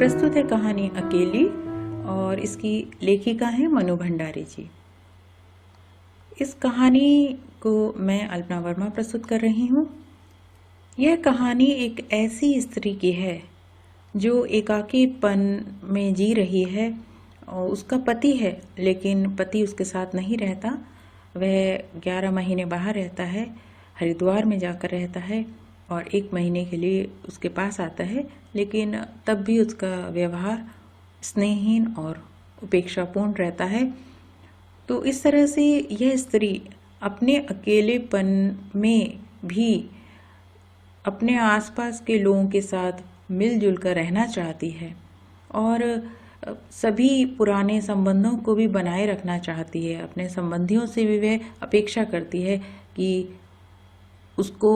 प्रस्तुत है कहानी अकेली और इसकी लेखिका है मनु भंडारी जी। इस कहानी को मैं अल्पना वर्मा प्रस्तुत कर रही हूँ। यह कहानी एक ऐसी स्त्री की है जो एकाकीपन में जी रही है और उसका पति है, लेकिन पति उसके साथ नहीं रहता। वह 11 महीने बाहर रहता है, हरिद्वार में जाकर रहता है और 1 महीने के लिए उसके पास आता है, लेकिन तब भी उसका व्यवहार स्नेहहीन और उपेक्षापूर्ण रहता है। तो इस तरह से यह स्त्री अपने अकेलेपन में भी अपने आसपास के लोगों के साथ मिलजुल कर रहना चाहती है और सभी पुराने संबंधों को भी बनाए रखना चाहती है। अपने संबंधियों से भी वह अपेक्षा करती है कि उसको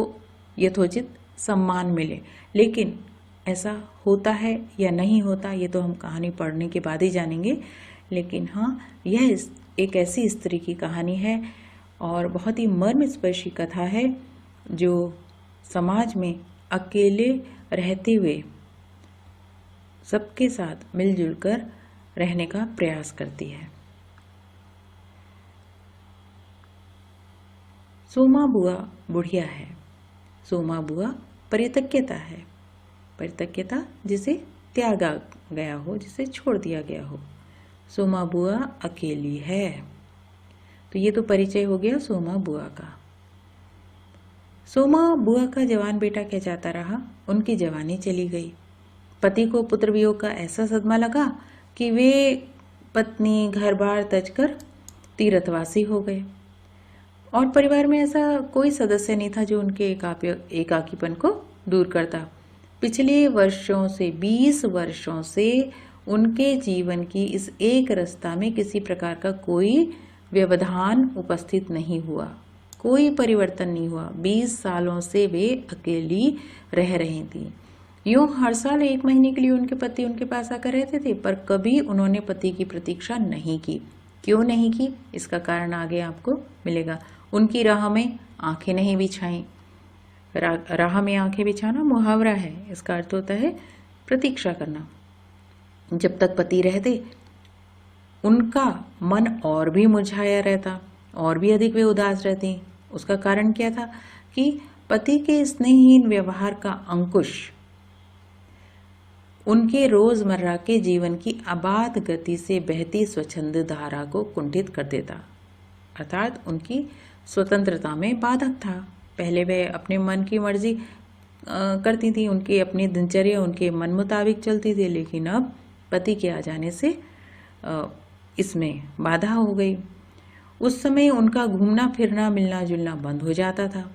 यथोचित सम्मान मिले, लेकिन ऐसा होता है या नहीं होता ये तो हम कहानी पढ़ने के बाद ही जानेंगे। लेकिन हाँ, यह एक ऐसी स्त्री की कहानी है और बहुत ही मर्मस्पर्शी कथा है जो समाज में अकेले रहते हुए सबके साथ मिलजुल कर रहने का प्रयास करती है। सोमा बुआ बुढ़िया है। सोमा बुआ परित्यक्ता है। परित्यक्ता जिसे त्यागा गया हो, जिसे छोड़ दिया गया हो। सोमा बुआ अकेली है। तो ये तो परिचय हो गया सोमा बुआ का। सोमा बुआ का जवान बेटा क्या जाता रहा, उनकी जवानी चली गई। पति को पुत्र वियोग का ऐसा सदमा लगा कि वे पत्नी घर बार तज कर तीर्थवासी हो गए और परिवार में ऐसा कोई सदस्य नहीं था जो उनके एकाकीपन को दूर करता। पिछले वर्षों से 20 वर्षों से उनके जीवन की इस एक रास्ता में किसी प्रकार का कोई व्यवधान उपस्थित नहीं हुआ, कोई परिवर्तन नहीं हुआ। 20 सालों से वे अकेली रह रही थी। यूं हर साल 1 महीने के लिए उनके पति उनके पास आकर रहते थे, पर कभी उन्होंने पति की प्रतीक्षा नहीं की। क्यों नहीं की, इसका कारण आगे आपको मिलेगा। उनकी राह में आंखें नहीं बिछाई। राह में आंखें बिछाना मुहावरा है, इसका अर्थ होता है प्रतीक्षा करना। जब तक पति रहते उनका मन और भी मुरझाया रहता, और भी अधिक वे उदास रहती। उसका कारण क्या था कि पति के स्नेहहीन व्यवहार का अंकुश उनके रोजमर्रा के जीवन की अबाध गति से बहती स्वच्छंद धारा को कुंठित कर देता, अर्थात उनकी स्वतंत्रता में बाधक था। पहले वह अपने मन की मर्जी करती थी, उनकी अपनी दिनचर्या उनके मन मुताबिक चलती थी, लेकिन अब पति के आ जाने से इसमें बाधा हो गई। उस समय उनका घूमना फिरना मिलना जुलना बंद हो जाता था।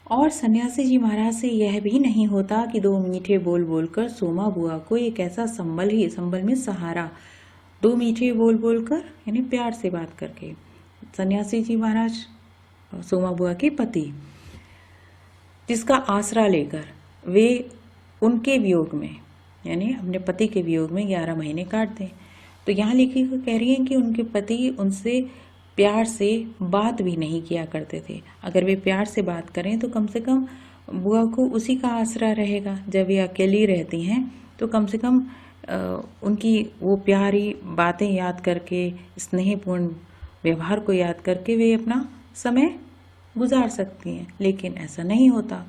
और सन्यासी जी महाराज से यह भी नहीं होता कि 2 मीठे बोल बोलकर सोमा बुआ को एक ऐसा संबल में सहारा, 2 मीठे बोल बोलकर यानी प्यार से बात करके। सन्यासी जी महाराज सोमा बुआ के पति, जिसका आसरा लेकर वे उनके वियोग में यानी अपने पति के वियोग में 11 महीने काट दें। तो यहाँ लेखिका कह रही हैं कि उनके पति उनसे प्यार से बात भी नहीं किया करते थे। अगर वे प्यार से बात करें तो कम से कम बुआ को उसी का आसरा रहेगा। जब वे अकेली रहती हैं तो कम से कम उनकी वो प्यारी बातें याद करके, स्नेहपूर्ण व्यवहार को याद करके वे अपना समय गुजार सकती हैं, लेकिन ऐसा नहीं होता।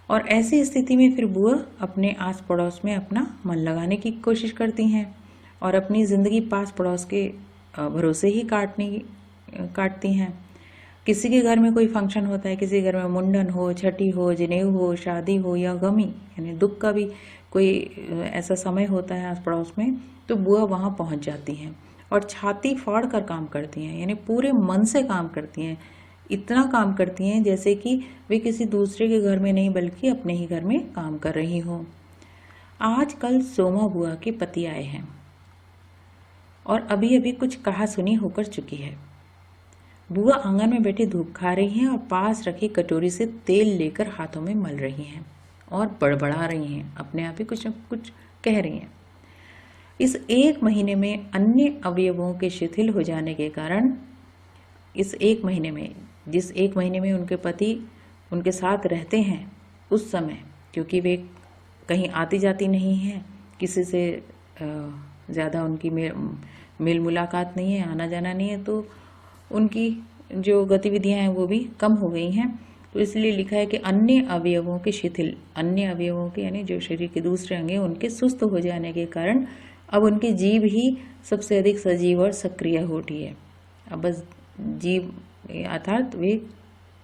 और ऐसी स्थिति में फिर बुआ अपने आस पड़ोस में अपना मन लगाने की कोशिश करती हैं और अपनी ज़िंदगी पास पड़ोस के भरोसे ही काटती हैं। किसी के घर में कोई फंक्शन होता है, किसी घर में मुंडन हो, छठी हो, जनेऊ हो, शादी हो या गमी यानी दुख का भी कोई ऐसा समय होता है आस पड़ोस में, तो बुआ वहाँ पहुँच जाती हैं और छाती फाड़ कर काम करती हैं, यानी पूरे मन से काम करती हैं। इतना काम करती हैं जैसे कि वे किसी दूसरे के घर में नहीं बल्कि अपने ही घर में काम कर रही हों। आज कल सोमा बुआ के पति आए हैं और अभी अभी कुछ कहा सुनी होकर चुकी है। बुआ आंगन में बैठी धूप खा रही हैं और पास रखी कटोरी से तेल लेकर हाथों में मल रही हैं और बड़बड़ा रही हैं, अपने आप ही कुछ न कुछ कह रही हैं। इस 1 महीने में अन्य अवयवों के शिथिल हो जाने के कारण, इस 1 महीने में जिस 1 महीने में उनके पति उनके साथ रहते हैं, उस समय क्योंकि वे कहीं आती जाती नहीं है, किसी से ज़्यादा उनकी मेल मुलाकात नहीं है, आना जाना नहीं है, तो उनकी जो गतिविधियां हैं वो भी कम हो गई हैं। तो इसलिए लिखा है कि अन्य अवयवों के शिथिल, अन्य अवयवों के यानी जो शरीर के दूसरे अंग हैं उनके सुस्त हो जाने के कारण अब उनकी जीभ ही सबसे अधिक सजीव और सक्रिय हो उठी है। अब बस जीभ अर्थात वे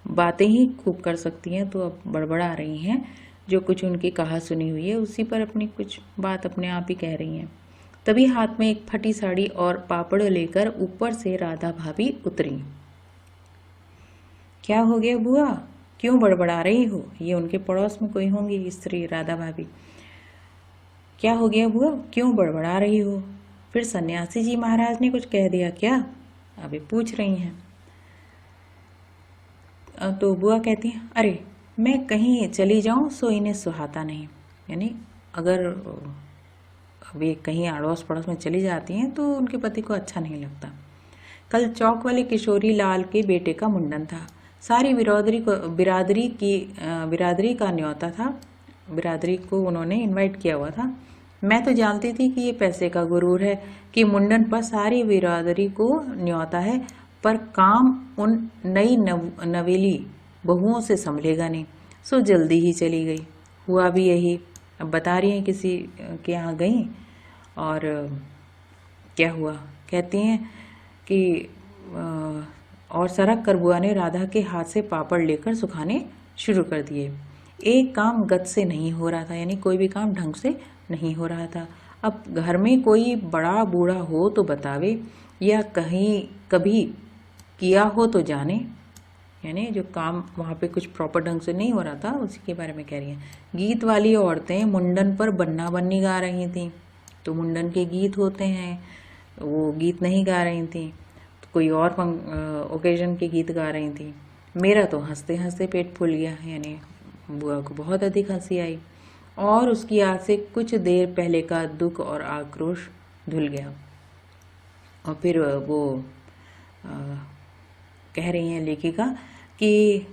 बातें ही खूब कर सकती हैं, तो अब बड़बड़ा रही हैं, जो कुछ उनकी कहा सुनी हुई है उसी पर अपनी कुछ बात अपने आप ही कह रही हैं। तभी हाथ में एक फटी साड़ी और पापड़ लेकर ऊपर से राधा भाभी उतरी। क्या हो गया बुआ, क्यों बड़बड़ा रही हो? ये उनके पड़ोस में कोई होंगी स्त्री, राधा भाभी। क्या हो गया बुआ, क्यों बड़बड़ा रही हो? फिर सन्यासी जी महाराज ने कुछ कह दिया क्या? अभी पूछ रही हैं। तो बुआ कहती हैं, अरे मैं कहीं चली जाऊं सो इन्हें सुहाता नहीं। यानी अगर वे कहीं अड़ोस पड़ोस में चली जाती हैं तो उनके पति को अच्छा नहीं लगता। कल चौक वाले किशोरी लाल के बेटे का मुंडन था। सारी बिरादरी का न्योता था, बिरादरी को उन्होंने इनवाइट किया हुआ था। मैं तो जानती थी कि ये पैसे का गुरूर है कि मुंडन पर सारी बिरादरी को न्योता है, पर काम उन नई नवेली बहुओं से संभलेगा नहीं, सो जल्दी ही चली गई। हुआ भी यही। अब बता रही हैं किसी के यहाँ गई और क्या हुआ, कहती हैं कि और सरक कर बुआ ने राधा के हाथ से पापड़ लेकर सुखाने शुरू कर दिए। एक काम गत से नहीं हो रहा था, यानी कोई भी काम ढंग से नहीं हो रहा था। अब घर में कोई बड़ा बूढ़ा हो तो बतावे, या कहीं कभी किया हो तो जाने। यानी जो काम वहाँ पे कुछ प्रॉपर ढंग से नहीं हो रहा था उसी के बारे में कह रही हैं। गीत वाली औरतें मुंडन पर बन्ना बन्नी गा रही थीं, तो मुंडन के गीत होते हैं, वो गीत नहीं गा रही थीं, तो कोई और ओकेजन के गीत गा रही थीं। मेरा तो हंसते हंसते पेट फूल गया, यानी बुआ को बहुत अधिक हंसी आई और उसकी आँख से कुछ देर पहले का दुख और आक्रोश धुल गया। और फिर वो कह रही हैं लेखिका कि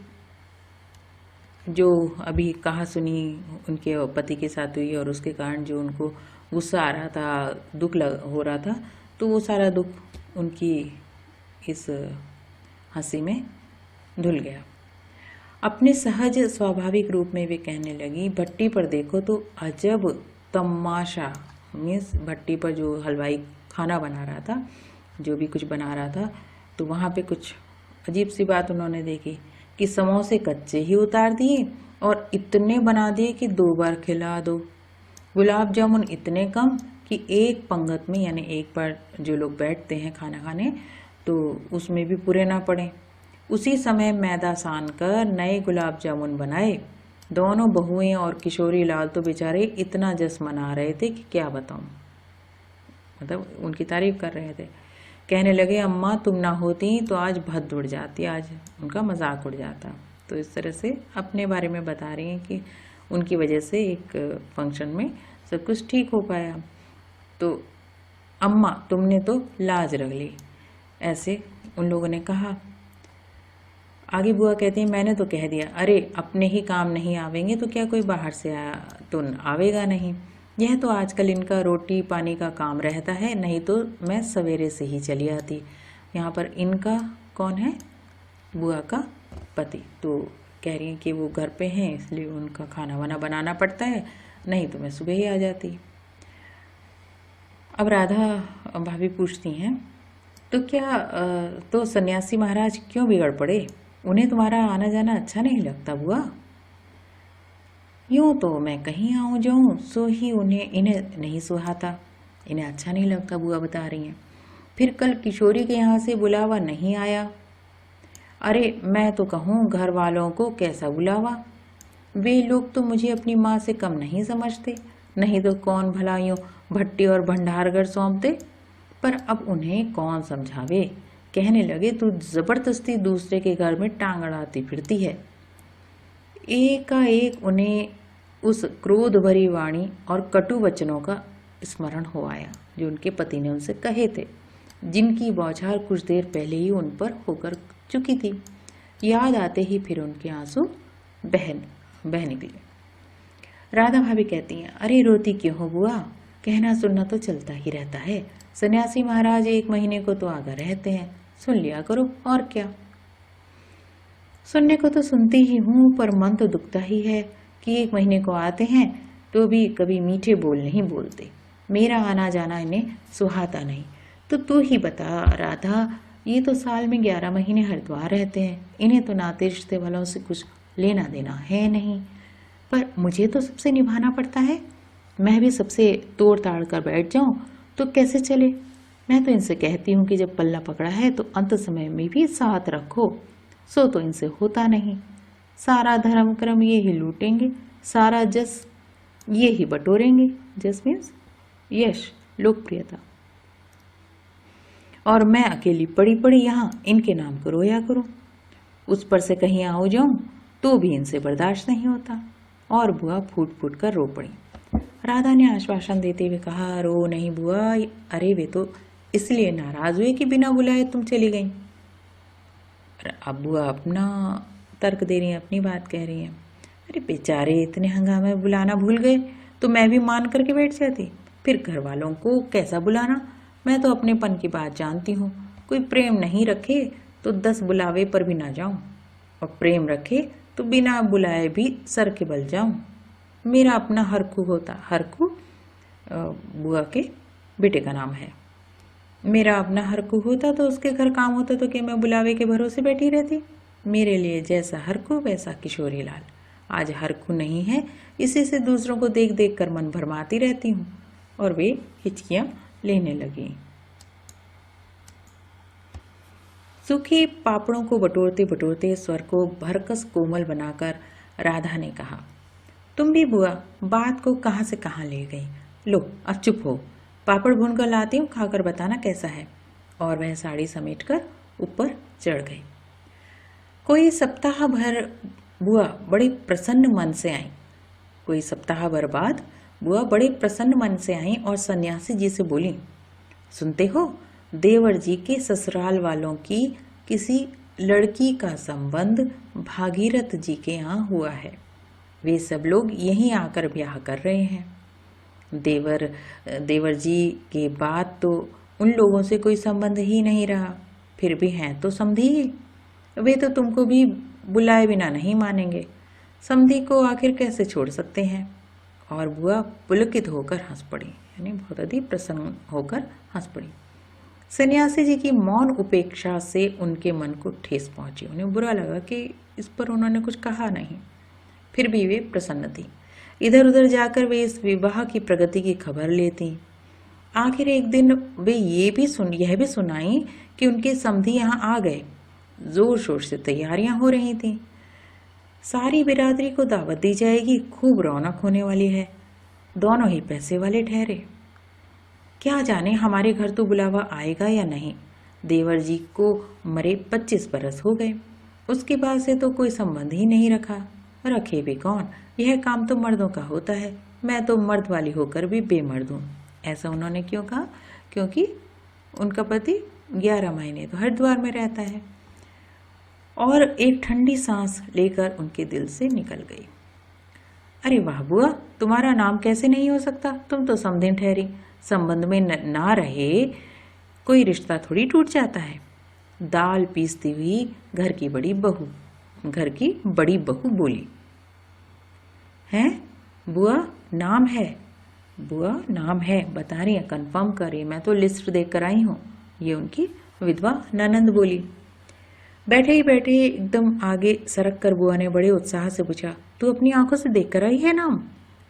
जो अभी कहा सुनी उनके पति के साथ हुई और उसके कारण जो उनको गुस्सा आ रहा था, दुख हो रहा था, तो वो सारा दुख उनकी इस हंसी में धुल गया। अपने सहज स्वाभाविक रूप में वे कहने लगी, भट्टी पर देखो तो अजब तमाशा। मीन्स भट्टी पर जो हलवाई खाना बना रहा था, जो भी कुछ बना रहा था, तो वहाँ पे कुछ अजीब सी बात उन्होंने देखी कि समोसे कच्चे ही उतार दिए और इतने बना दिए कि 2 बार खिला दो। गुलाब जामुन इतने कम कि एक पंगत में, यानी एक बार जो लोग बैठते हैं खाना खाने, तो उसमें भी पूरे ना पड़े। उसी समय मैदा सान कर नए गुलाब जामुन बनाए। दोनों बहुएं और किशोरी लाल तो बेचारे इतना जश्न मना रहे थे कि क्या बताऊं, मतलब उनकी तारीफ कर रहे थे। कहने लगे, अम्मा तुम ना होती तो आज भद्द उड़ जाती, आज उनका मजाक उड़ जाता। तो इस तरह से अपने बारे में बता रही हैं कि उनकी वजह से एक फंक्शन में सब कुछ ठीक हो पाया। तो अम्मा तुमने तो लाज रख ली, ऐसे उन लोगों ने कहा। आगे बुआ कहती हैं, मैंने तो कह दिया, अरे अपने ही काम नहीं आवेंगे तो क्या कोई बाहर से तो आवेगा नहीं। यह तो आजकल इनका रोटी पानी का काम रहता है, नहीं तो मैं सवेरे से ही चली आती। यहाँ पर इनका कौन है? बुआ का पति। तो कह रही हैं कि वो घर पे हैं इसलिए उनका खाना वाना बनाना पड़ता है, नहीं तो मैं सुबह ही आ जाती। अब राधा भाभी पूछती हैं, तो क्या तो सन्यासी महाराज क्यों बिगड़ पड़े? उन्हें तुम्हारा आना जाना अच्छा नहीं लगता बुआ? यूँ तो मैं कहीं आऊँ जाऊँ सो ही इन्हें नहीं सुहाता, इन्हें अच्छा नहीं लगता, बुआ बता रही हैं। फिर कल किशोरी के यहाँ से बुलावा नहीं आया। अरे मैं तो कहूँ घर वालों को कैसा बुलावा, वे लोग तो मुझे अपनी माँ से कम नहीं समझते, नहीं तो कौन भला यूँ भट्टी और भंडारगढ़ सौंपते। पर अब उन्हें कौन समझावे। कहने लगे, तू जबरदस्ती दूसरे के घर में टांग अड़ाती फिरती है। एकाएक उन्हें उस क्रोध भरी वाणी और कटु वचनों का स्मरण हो आया जो उनके पति ने उनसे कहे थे, जिनकी बौछार कुछ देर पहले ही उन पर होकर चुकी थी। याद आते ही फिर उनके आंसू बह निकले। राधा भाभी कहती हैं, अरे रोती क्यों हो बुआ, कहना सुनना तो चलता ही रहता है। सन्यासी महाराज 1 महीने को तो आगा रहते हैं, सुन लिया करो और क्या। सुनने को तो सुनती ही हूँ, पर मन तो दुखता ही है कि 1 महीने को आते हैं तो भी कभी मीठे बोल नहीं बोलते। मेरा आना जाना इन्हें सुहाता नहीं। तो तू ही बता राधा, ये तो साल में 11 महीने हरिद्वार रहते हैं, इन्हें तो नाते रिश्ते वालों से कुछ लेना देना है नहीं, पर मुझे तो सबसे निभाना पड़ता है। मैं भी सबसे तोड़ ताड़ कर बैठ जाऊं तो कैसे चले। मैं तो इनसे कहती हूँ कि जब पल्ला पकड़ा है तो अंत समय में भी साथ रखो, सो तो इनसे होता नहीं। सारा धर्म कर्म ये ही लूटेंगे, सारा जस ये ही बटोरेंगे। जस मीन्स यश, लोकप्रियता, और मैं अकेली पड़ी पड़ी यहाँ इनके नाम को रोया करूं। उस पर से कहीं आओ जाऊं तो भी इनसे बर्दाश्त नहीं होता। और बुआ फूट फूट कर रो पड़ी। राधा ने आश्वासन देते हुए कहा, रो नहीं बुआ, अरे वे तो इसलिए नाराज हुए कि बिना बुलाए तुम चली गई। अब बुआ अपना तर्क दे रही हैं, अपनी बात कह रही हैं। अरे बेचारे इतने हंगामे बुलाना भूल गए तो मैं भी मान करके बैठ जाती, फिर घर वालों को कैसा बुलाना। मैं तो अपनेपन की बात जानती हूँ, कोई प्रेम नहीं रखे तो 10 बुलावे पर भी ना जाऊं, और प्रेम रखे तो बिना बुलाए भी सर के बल जाऊं। मेरा अपना हरखू होता, हरखू बुआ के बेटे का नाम है, मेरा अपना हरखू होता तो उसके घर काम होता तो क्या मैं बुलावे के भरोसे बैठी रहती। मेरे लिए जैसा हरखू वैसा किशोरी लाल। आज हरखू नहीं है, इसी से दूसरों को देख देख कर मन भरमाती रहती हूँ। और वे हिचकियां लेने लगी। सूखे पापड़ों को बटोरते बटोरते स्वर को भरकस कोमल बनाकर राधा ने कहा, तुम भी बुआ बात को कहाँ से कहाँ ले गई। लो अब चुप हो, पापड़ भून कर लाती हूँ, खाकर बताना कैसा है। और वह साड़ी समेटकर ऊपर चढ़ गई। कोई सप्ताह भर बुआ बड़े प्रसन्न मन से आई। कोई सप्ताह भर बाद बुआ बड़े प्रसन्न मन से आई और सन्यासी जी से बोली, सुनते हो, देवर जी के ससुराल वालों की किसी लड़की का संबंध भागीरथ जी के यहाँ हुआ है। वे सब लोग यहीं आकर ब्याह कर रहे हैं। देवर जी के बाद तो उन लोगों से कोई संबंध ही नहीं रहा, फिर भी हैं तो समधी ही। वे तो तुमको भी बुलाए बिना नहीं मानेंगे, समधी को आखिर कैसे छोड़ सकते हैं। और बुआ पुलकित होकर हंस पड़ी, यानी बहुत अधिक प्रसन्न होकर हंस पड़ी। सन्यासी जी की मौन उपेक्षा से उनके मन को ठेस पहुंची। उन्हें बुरा लगा कि इस पर उन्होंने कुछ कहा नहीं, फिर भी वे प्रसन्न थी। इधर उधर जाकर वे इस विवाह की प्रगति की खबर लेती। आखिर एक दिन वे यह भी सुनाई कि उनके समधी यहाँ आ गए। जोर शोर से तैयारियां हो रही थीं। सारी बिरादरी को दावत दी जाएगी, खूब रौनक होने वाली है। दोनों ही पैसे वाले ठहरे। क्या जाने हमारे घर तो बुलावा आएगा या नहीं। देवर जी को मरे 25 बरस हो गए, उसके बाद से तो कोई संबंध ही नहीं रखा। रखे भी कौन, यह काम तो मर्दों का होता है। मैं तो मर्द वाली होकर भी बेमर्द हूँ। ऐसा उन्होंने क्यों कहा? क्योंकि उनका पति 11 महीने तो हरिद्वार में रहता है। और एक ठंडी सांस लेकर उनके दिल से निकल गई। अरे वाह बुआ, तुम्हारा नाम कैसे नहीं हो सकता, तुम तो समधिन ठहरी। संबंध में ना रहे कोई रिश्ता थोड़ी टूट जाता है। दाल पीसती हुई घर की बड़ी बहू बोली, हैं बुआ नाम है? बुआ नाम है, बता रही है, कंफर्म करिए, मैं तो लिस्ट देख कर आई हूँ। ये उनकी विधवा ननंद बोली। बैठे ही बैठे एकदम आगे सरक कर बुआ ने बड़े उत्साह से पूछा, तू अपनी आंखों से देख कर आई है नाम?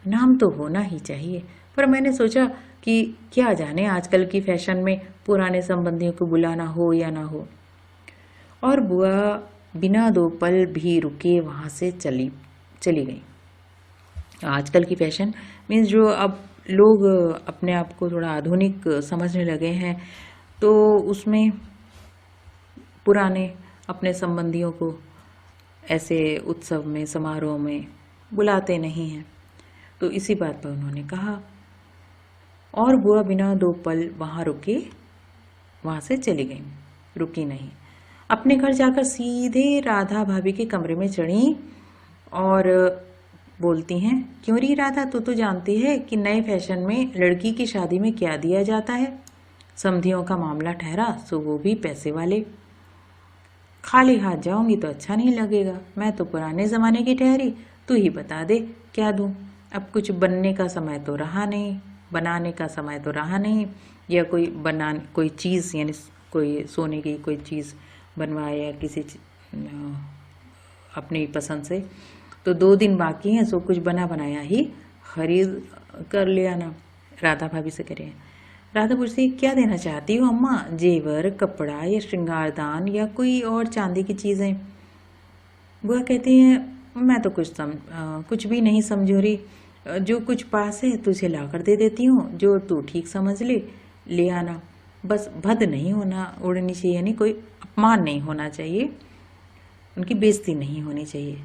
नाम तो होना ही चाहिए, पर मैंने सोचा कि क्या जाने आजकल की फैशन में पुराने संबंधियों को बुलाना हो या ना हो। और बुआ बिना 2 पल भी रुके वहाँ से चली गई। आजकल की फैशन मीन्स जो अब लोग अपने आप को थोड़ा आधुनिक समझने लगे हैं, तो उसमें पुराने अपने संबंधियों को ऐसे उत्सव में समारोह में बुलाते नहीं हैं। तो इसी बात पर उन्होंने कहा। और बुआ बिना 2 पल वहाँ से चली गई, रुकी नहीं। अपने घर जाकर सीधे राधा भाभी के कमरे में चढ़ी और बोलती हैं, क्यों री राधा, तू तो जानती है कि नए फैशन में लड़की की शादी में क्या दिया जाता है। समधियों का मामला ठहरा सो वो भी पैसे वाले। खाली हाथ जाऊंगी तो अच्छा नहीं लगेगा, मैं तो पुराने ज़माने की ठहरी, तू ही बता दे क्या दूं। अब कुछ बनने का समय तो रहा नहीं, बनाने का समय तो रहा नहीं, या कोई चीज़ यानी कोई सोने की कोई चीज़ बनवाए या अपनी पसंद से, तो 2 दिन बाकी हैं, सो कुछ बना बनाया ही खरीद कर ले आना। राधा भाभी से कह रहे हैं। राधा पूछती, क्या देना चाहती हो अम्मा, जेवर, कपड़ा या श्रृंगारदान या कोई और चांदी की चीज़ें। बुआ कहती हैं, मैं तो कुछ भी नहीं समझो रही, जो कुछ पास है तुझे ला कर दे देती हूँ, जो तू ठीक समझ ले आना। बस भद नहीं होना उड़नी चाहिए, यानी कोई अपमान नहीं होना चाहिए, उनकी बेइज्जती नहीं होनी चाहिए।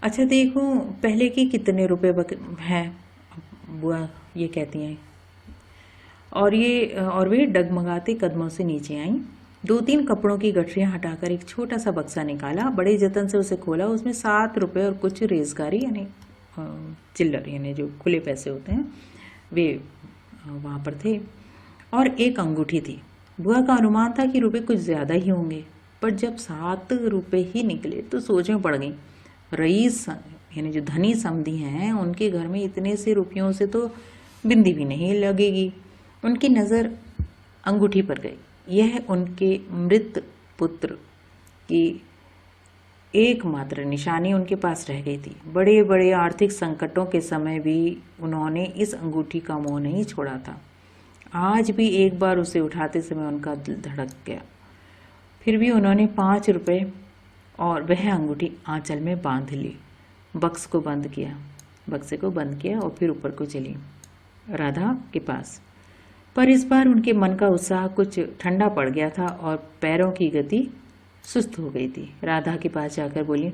अच्छा देखो पहले के कितने रुपए हैं, बुआ ये कहती हैं। और वे डगमगाते कदमों से नीचे आईं। 2-3 कपड़ों की गठरियां हटाकर एक छोटा सा बक्सा निकाला, बड़े जतन से उसे खोला। उसमें 7 रुपए और कुछ रेजगारी यानी चिल्लर यानी जो खुले पैसे होते हैं वे वहाँ पर थे, और एक अंगूठी थी। बुआ का अनुमान था कि रुपए कुछ ज़्यादा ही होंगे, पर जब 7 रुपए ही निकले तो सोच में पड़ गई। रईस यानी जो धनी समधी हैं उनके घर में इतने से रुपयों से तो बिंदी भी नहीं लगेगी। उनकी नज़र अंगूठी पर गई। यह उनके मृत पुत्र की एकमात्र निशानी उनके पास रह गई थी। बड़े बड़े आर्थिक संकटों के समय भी उन्होंने इस अंगूठी का मोह नहीं छोड़ा था। आज भी एक बार उसे उठाते समय उनका दिल धड़क गया। फिर भी उन्होंने 5 रुपए और वह अंगूठी आंचल में बांध ली। बक्से को बंद किया और फिर ऊपर को चली राधा के पास। पर इस बार उनके मन का उत्साह कुछ ठंडा पड़ गया था और पैरों की गति सुस्त हो गई थी। राधा के पास जाकर बोली,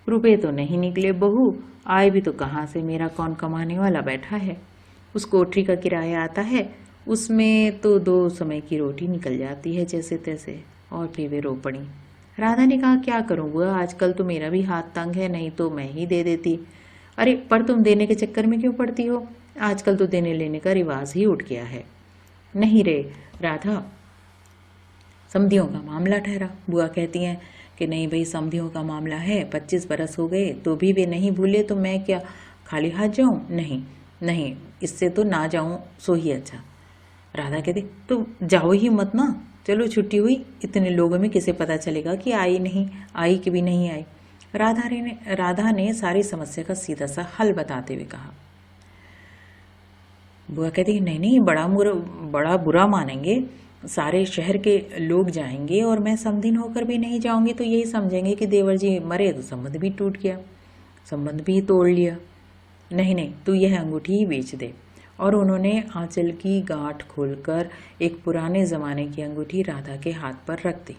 रुपए तो नहीं निकले बहू, आए भी तो कहाँ से, मेरा कौन कमाने वाला बैठा है। उस कोठरी का किराया आता है, उसमें तो 2 समय की रोटी निकल जाती है जैसे तैसे। और फिर वे रो पड़ी। राधा ने कहा, क्या करूं बुआ, आजकल तो मेरा भी हाथ तंग है, नहीं तो मैं ही दे देती। अरे पर तुम देने के चक्कर में क्यों पड़ती हो, आजकल तो देने लेने का रिवाज ही उठ गया है। नहीं रे राधा, समधियों का मामला ठहरा। बुआ कहती हैं कि नहीं भाई, समधियों का मामला है, 25 बरस हो गए तो भी वे नहीं भूले, तो मैं क्या खाली हाथ जाऊं। नहीं, इससे तो ना जाऊं सो ही अच्छा। राधा कहती, तो जाओ ही मत ना, चलो छुट्टी हुई, इतने लोगों में किसे पता चलेगा कि आई कि भी नहीं आई। राधा ने सारी समस्या का सीधा सा हल बताते हुए कहा। बुआ कहती, नहीं, बड़ा बुरा मानेंगे, सारे शहर के लोग जाएंगे और मैं समधिन होकर भी नहीं जाऊंगी तो यही समझेंगे कि देवर जी मरे तो संबंध भी टूट गया, संबंध भी तोड़ लिया। नहीं, तू यह अंगूठी ही बेच दे। और उन्होंने आंचल की गांठ खोलकर एक पुराने ज़माने की अंगूठी राधा के हाथ पर रख दी।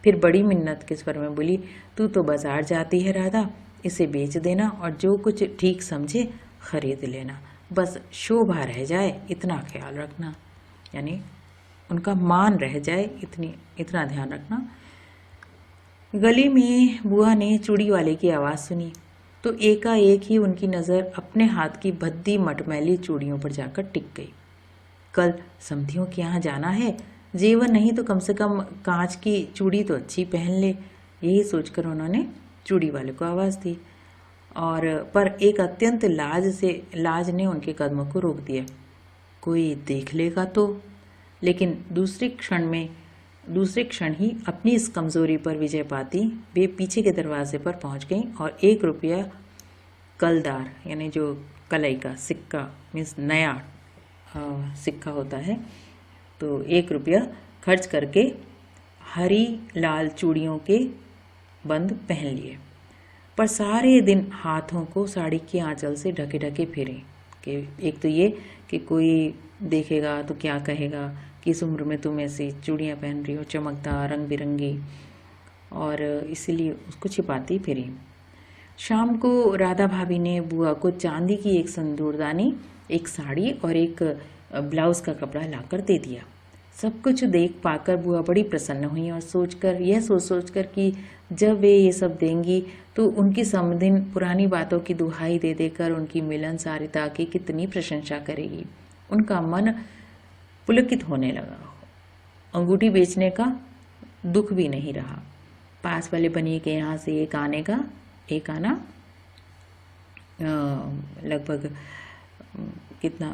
फिर बड़ी मिन्नत के स्वर में बोली, तू तो बाजार जाती है राधा, इसे बेच देना और जो कुछ ठीक समझे खरीद लेना, बस शोभा रह जाए इतना ख्याल रखना, यानी उनका मान रह जाए इतना ध्यान रखना। गली में बुआ ने चूड़ी वाले की आवाज़ सुनी तो एकाएक ही उनकी नज़र अपने हाथ की भद्दी मटमैली चूड़ियों पर जाकर टिक गई। कल समधियों के यहाँ जाना है, जेवर नहीं तो कम से कम कांच की चूड़ी तो अच्छी पहन ले, यही सोचकर उन्होंने चूड़ी वाले को आवाज़ दी। और पर एक अत्यंत लाज ने उनके कदमों को रोक दिया। कोई देख लेगा तो। लेकिन दूसरे क्षण ही अपनी इस कमज़ोरी पर विजय पाती वे पीछे के दरवाजे पर पहुंच गईं और 1 रुपया कलदार यानी जो कलाई का सिक्का मीन्स नया सिक्का होता है, तो 1 रुपया खर्च करके हरी लाल चूड़ियों के बंद पहन लिए। पर सारे दिन हाथों को साड़ी की आंचल से ढके ढके फिरे कि एक तो ये कि कोई देखेगा तो क्या कहेगा, किस उम्र में तुम ऐसी चूड़ियाँ पहन रही हो चमकदार रंग बिरंगी, और इसीलिए उसको छिपाती फिरी। शाम को राधा भाभी ने बुआ को चांदी की एक संदूरदानी, एक साड़ी और एक ब्लाउज़ का कपड़ा लाकर दे दिया। सब कुछ देख पाकर बुआ बड़ी प्रसन्न हुई और सोच सोचकर कि जब वे ये सब देंगी तो उनकी समधिन पुरानी बातों की दुहाई दे देकर उनकी मिलनसारिता की कितनी प्रशंसा करेगी। उनका मन पुलकित होने लगा। अंगूठी बेचने का दुख भी नहीं रहा। पास वाले बनिए के यहाँ से एक आना लगभग कितना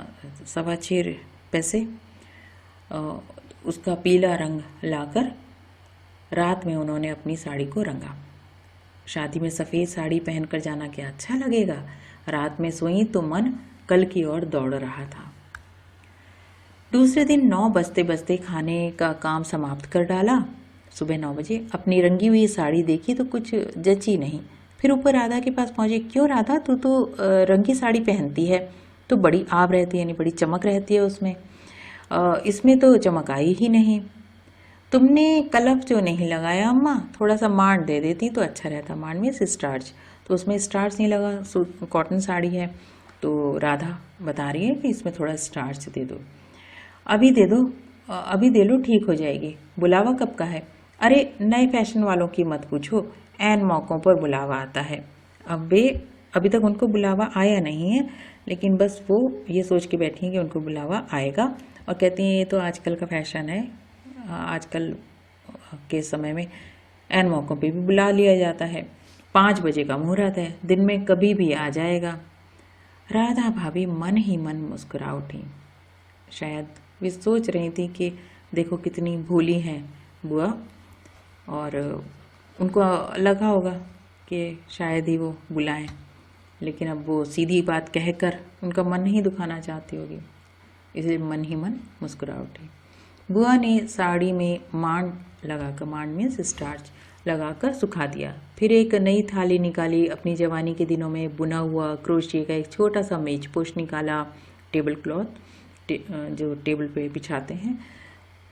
6.25 पैसे उसका पीला रंग लाकर रात में उन्होंने अपनी साड़ी को रंगा। शादी में सफ़ेद साड़ी पहनकर जाना क्या अच्छा लगेगा। रात में सोई तो मन कल की ओर दौड़ रहा था। दूसरे दिन 9 बजते बजते खाने का काम समाप्त कर डाला। सुबह 9 बजे अपनी रंगी हुई साड़ी देखी तो कुछ जची नहीं। फिर ऊपर राधा के पास पहुंची। क्यों राधा, तू तो रंगी साड़ी पहनती है तो बड़ी आभ रहती है, यानी बड़ी चमक रहती है उसमें, इसमें तो चमक आई ही नहीं। तुमने कलफ जो नहीं लगाया अम्मा, थोड़ा सा मांड दे देती तो अच्छा रहता। मांड में स्टार्च, तो उसमें स्टार्च नहीं लगा, कॉटन साड़ी है। तो राधा बता रही है कि इसमें थोड़ा स्टार्च दे दो। अभी दे लो, ठीक हो जाएगी। बुलावा कब का है? अरे नए फैशन वालों की मत पूछो, ऐन मौक़ों पर बुलावा आता है। अभी तक उनको बुलावा आया नहीं है, लेकिन बस वो ये सोच के बैठी हैं कि उनको बुलावा आएगा, और कहती हैं ये तो आजकल का फैशन है, आजकल के समय में ऐन मौक़ों पे भी बुला लिया जाता है। 5 बजे का मुहूर्त है, दिन में कभी भी आ जाएगा। राधा भाभी मन ही मन मुस्कुरा उठी। शायद वे सोच रही थी कि देखो कितनी भोली हैं बुआ, और उनको लगा होगा कि शायद ही वो बुलाएं, लेकिन अब वो सीधी बात कहकर उनका मन नहीं दुखाना चाहती होगी, इसलिए मन ही मन मुस्कुरा उठी। बुआ ने साड़ी में मांड लगाकर, मांड में स्टार्च लगाकर सुखा दिया। फिर एक नई थाली निकाली। अपनी जवानी के दिनों में बुना हुआ क्रोशिया का एक छोटा सा मेज पोश निकाला, टेबल क्लॉथ जो टेबल पे बिछाते हैं।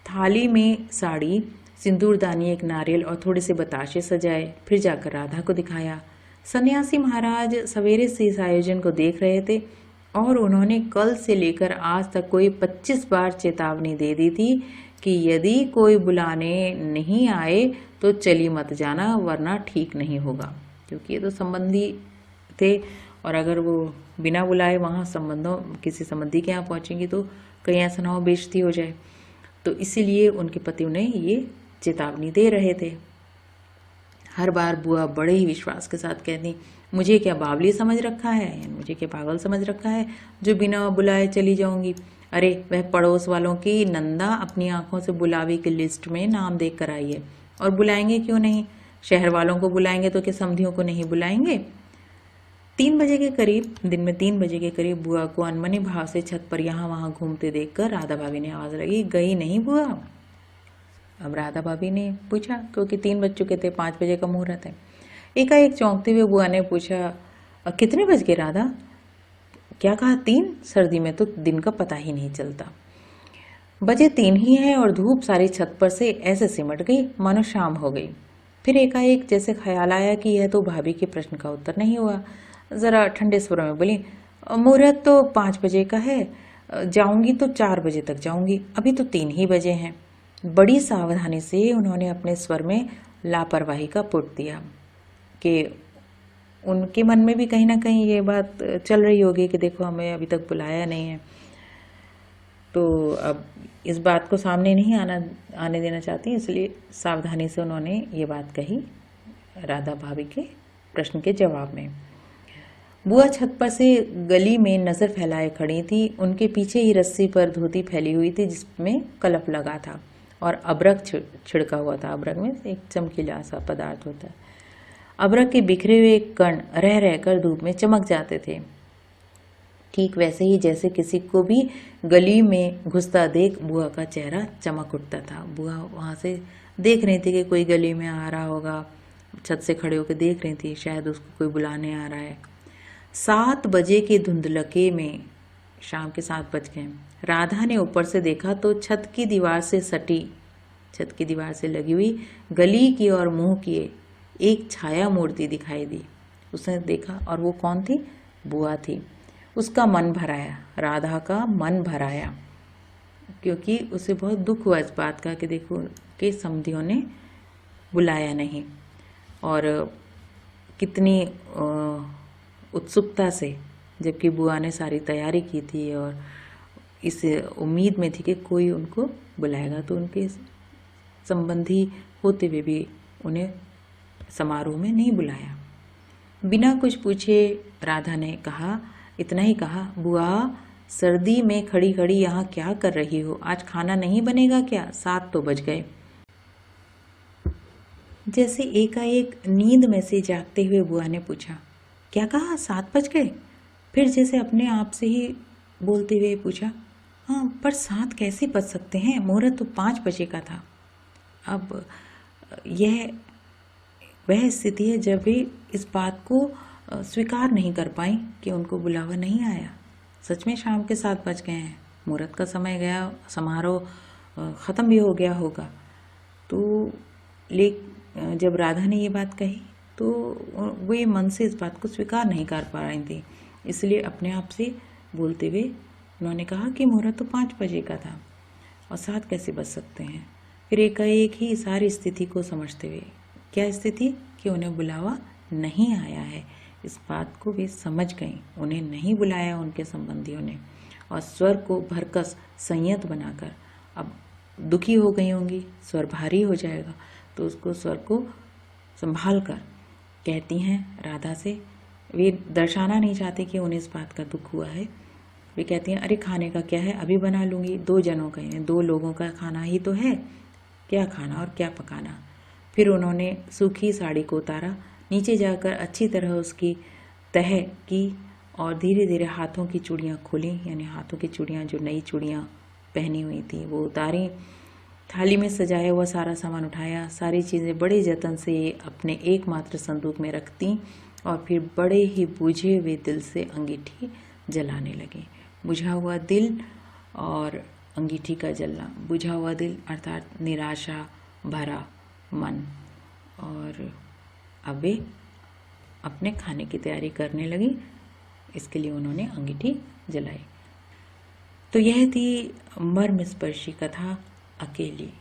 थाली में साड़ी, सिंदूरदानी, एक नारियल और थोड़े से बताशे सजाए। फिर जाकर राधा को दिखाया। सन्यासी महाराज सवेरे से इस आयोजन को देख रहे थे और उन्होंने कल से लेकर आज तक कोई 25 बार चेतावनी दे दी थी कि यदि कोई बुलाने नहीं आए तो चली मत जाना, वरना ठीक नहीं होगा। क्योंकि ये तो संबंधी थे, और अगर वो बिना बुलाए वहाँ किसी संबंधी के यहाँ पहुँचेंगी तो कहीं ऐसा ना हो बेइज्जती हो जाए। तो इसीलिए उनके पति उन्हें ये चेतावनी दे रहे थे। हर बार बुआ बड़े ही विश्वास के साथ कहती, मुझे क्या बावली समझ रखा है, मुझे क्या पागल समझ रखा है जो बिना बुलाए चली जाऊंगी। अरे वह पड़ोस वालों की नंदा अपनी आंखों से बुलावे की लिस्ट में नाम देख कर आई है, और बुलाएंगे क्यों नहीं। शहर वालों को बुलाएंगे तो क्या समधियों को नहीं बुलाएंगे। 3 बजे के करीब, दिन में 3 बजे के करीब बुआ को अनमने भाव से छत पर यहाँ वहाँ घूमते देखकर राधा भाभी ने आवाज लगी, गई नहीं बुआ। अब राधा भाभी ने पूछा, क्योंकि 3 बज चुके थे, 5 बजे का मुहूर्त है। एकाएक चौंकते हुए बुआ ने पूछा, कितने बज गए राधा? क्या कहा 3? सर्दी में तो दिन का पता ही नहीं चलता। बजे 3 ही है, और धूप सारी छत पर से ऐसे सिमट गई मानो शाम हो गई। फिर एकाएक जैसे ख्याल आया कि यह तो भाभी के प्रश्न का उत्तर नहीं हुआ। जरा ठंडे स्वर में बोली, मुहूर्त तो 5 बजे का है, जाऊंगी तो 4 बजे तक जाऊंगी, अभी तो 3 ही बजे हैं। बड़ी सावधानी से उन्होंने अपने स्वर में लापरवाही का पुट दिया कि उनके मन में भी कहीं ना कहीं ये बात चल रही होगी कि देखो हमें अभी तक बुलाया नहीं है। तो अब इस बात को सामने नहीं आने देना चाहती, इसलिए सावधानी से उन्होंने ये बात कही राधा भाभी के प्रश्न के जवाब में। बुआ छत पर से गली में नजर फैलाए खड़ी थी। उनके पीछे ही रस्सी पर धोती फैली हुई थी जिसमें कलफ लगा था और अबरक छिड़का हुआ था। अबरक में एक चमकीला सा पदार्थ होता है। अबरक के बिखरे हुए कण रह रहकर धूप में चमक जाते थे, ठीक वैसे ही जैसे किसी को भी गली में घुसता देख बुआ का चेहरा चमक उठता था। बुआ वहां से देख रही थी कि कोई गली में आ रहा होगा, छत से खड़े होकर देख रही थी, शायद उसको कोई बुलाने आ रहा है। 7 बजे के धुंधलके में, शाम के 7 बज गए, राधा ने ऊपर से देखा तो छत की दीवार से लगी हुई गली की और मुंह किए एक छाया मूर्ति दिखाई दी। उसने देखा, और वो कौन थी? बुआ थी। उसका मन भराया, राधा का मन भराया, क्योंकि उसे बहुत दुख हुआ इस बात का कि देखो कि समधियों ने बुलाया नहीं। और कितनी उत्सुकता से, जबकि बुआ ने सारी तैयारी की थी और इस उम्मीद में थी कि कोई उनको बुलाएगा, तो उनके संबंधी होते हुए भी उन्हें समारोह में नहीं बुलाया। बिना कुछ पूछे राधा ने कहा, इतना ही कहा, बुआ सर्दी में खड़ी खड़ी यहाँ क्या कर रही हो? आज खाना नहीं बनेगा क्या? 7 तो बज गए। जैसे एकाएक नींद में से जागते हुए बुआ ने पूछा, क्या कहा? 7 बज गए? फिर जैसे अपने आप से ही बोलते हुए पूछा, हाँ पर 7 कैसे बज सकते हैं? मुहूर्त तो 5 बजे का था। अब यह वह स्थिति है जब वे इस बात को स्वीकार नहीं कर पाई कि उनको बुलावा नहीं आया। सच में शाम के 7 बज गए हैं, मुहूर्त का समय गया, समारोह ख़त्म भी हो गया होगा। तो जब राधा ने ये बात कही तो वे मन से इस बात को स्वीकार नहीं कर पा रही थी, इसलिए अपने आप से बोलते हुए उन्होंने कहा कि मुहूर्त तो 5 बजे का था और 7 कैसे बज सकते हैं। फिर एकाएक ही सारी स्थिति को समझते हुए, क्या स्थिति कि उन्हें बुलावा नहीं आया है, इस बात को वे समझ गईं। उन्हें नहीं बुलाया उनके संबंधियों ने, और स्वर को भरकस संयत बनाकर अब दुखी हो गई होंगी, स्वर भारी हो जाएगा, तो उसको स्वर को संभाल कर कहती हैं राधा से। वे दर्शाना नहीं चाहते कि उन्हें इस बात का दुख हुआ है। वे कहती हैं, अरे खाने का क्या है, अभी बना लूँगी, 2 जनों का है, 2 लोगों का खाना ही तो है, क्या खाना और क्या पकाना। फिर उन्होंने सूखी साड़ी को उतारा, नीचे जाकर अच्छी तरह उसकी तह की और धीरे धीरे हाथों की चूड़ियाँ खोली, यानी हाथों की चूड़ियाँ जो नई चूड़ियाँ पहनी हुई थी वो उतारी। थाली में सजाया हुआ सारा सामान उठाया, सारी चीज़ें बड़े जतन से अपने एकमात्र संदूक में रखती और फिर बड़े ही बुझे हुए दिल से अंगीठी जलाने लगी। बुझा हुआ दिल और अंगीठी का जलना, बुझा हुआ दिल अर्थात निराशा भरा मन। और अब वे अपने खाने की तैयारी करने लगी, इसके लिए उन्होंने अंगीठी जलाई। तो यह थी मर्मस्पर्शी कथा अकेली।